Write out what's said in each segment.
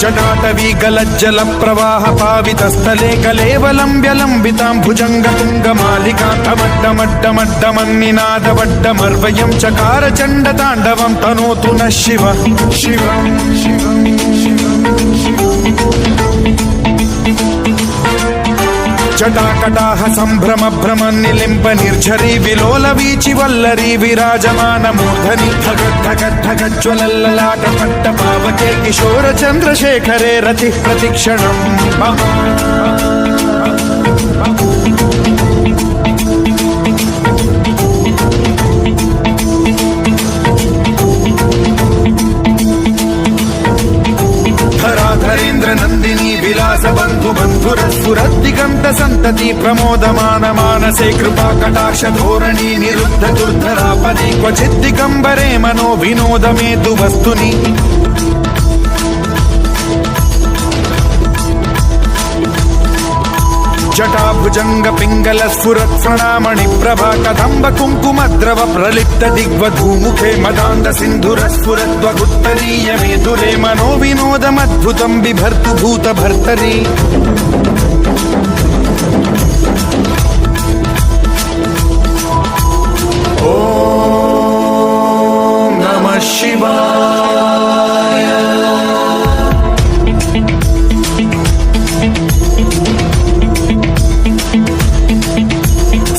जटाटवीगलज्जल प्रवाह पावितस्थले कलेवलम्ब्यलम्बितां भुजङ्गतुङ्गमालिकान्तमड्डमड्डमड्डमन्निनादवड्डमर्वयं चकार चण्डताण्डवं तनोतु नः शिवः शिवं शिवं जटाकटाह सम्भ्रम भ्रमन्निलिम्ब निर्झरी विलोल वीचि वल्लरी विराजमान मूर्धनि धगद्धगद्धगज्ज्वलल्ललाट पट्ट पावके किशोर चन्द्रशेखरे रतिः प्रतिक्षणम् धराधरेन्द्र नन्दिनी विलास बन्धु बन्धुरस्फुरद्दिगन्त सन्तति प्रमोदमान मानसे कृपा कटाक्ष धोरणी निरुद्ध दुर्धरापदे क्वचिद्दिगम्बरे मनो विनोद मेतु वस्तुनि जटाभुजंग पिंगल स्फुरत् प्रणामणि प्रभा कदम्ब कुंकुमद्रव प्रलिप्त दिग्वधूमुखे मदान्ध सिन्धुर स्फुरद्वगुत्तरीय मेधुरे मनो विनोदमद्भुतं बिभर्तु भूत भर्तरि ॐ नमः शिवाय।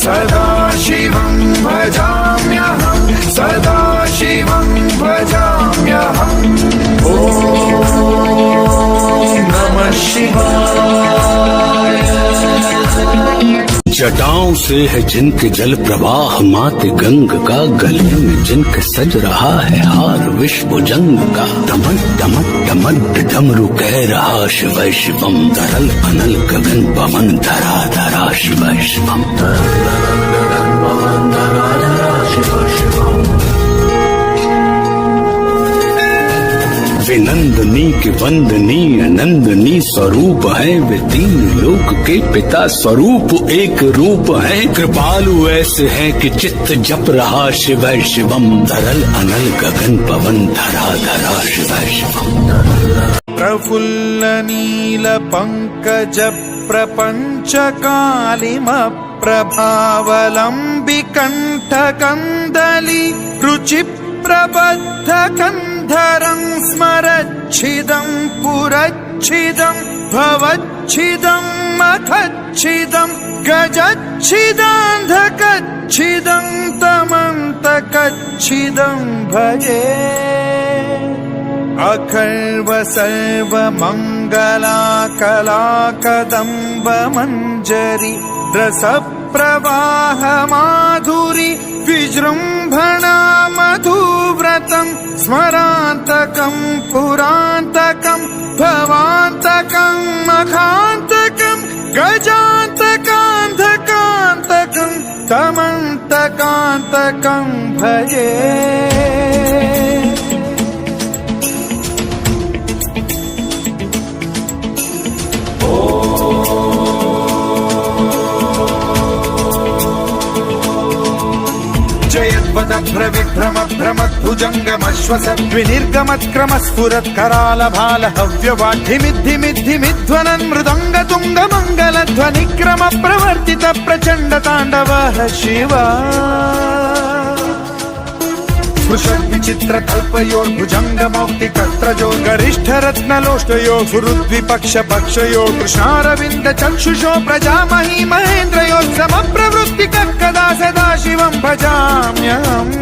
सदा शिवं भजाम्यहं सदा शिवं भजाम्यहम् ॐ नमः शिवाय। जटाओं से है जिनके जल प्रवाह मात गंग का गले में जिनके सज रहा है हार विश्व जंग का दमन दमन दमन डमरू कह रहा शिव शिवम तरल अनल गगन पवन धरा धरा शिव शिवम वे नंदनी के वंदनीय नंदनी स्वरूप है वे तीन लोक के पिता स्वरूप एक रूप है कृपालु ऐसे है कि चित्त जप रहा शिव शिवम धरल अनल गगन पवन धरा धरा शिव शिवम प्रफुल्ल नील पंकज प्रपंच कालिम प्रभावलंबि कंठ कंदली रुचि प्रबद्ध कंधरं स्मरच्छिदं पुरच्छिदं भवच्छिदं मखच्छिदं गजच्छिदान्धकच्छिदं तमन्तकच्छिदं भजे अखर्व सर्व मंगला कला कदम्ब मंजरी रस प्रवाह माधुरी विजृंभणा मधुव्रतं स्मरान्तकं पुरान्तकं भवान्तकं मखान्तकं गजान्तकान्धकान्तकं तमन्तकान्तकं भजे भ्रविभ्रम भ्रमद्भुजङ्गमश्वसद्विनिर्गमत्क्रम स्फुरत्कराल भाल हव्यवाढ्यमिद्धिमिद्धिमिध्वनन् मृदङ्ग तुङ्ग मङ्गलध्वनिक्रम प्रवर्तित प्रचण्ड ताण्डवः शिवा विचित्र कल्पयोर्भुजंग मौक्ति कत्रजो गरिष्ठ रत्नलोष्टयो गुरुद्विपक्ष पक्षयो कृष्णारविंद चक्षुषो प्रजामही महेन्द्रयो समप्रवृत्ति कदा सदा शिवं भजाम्यहम्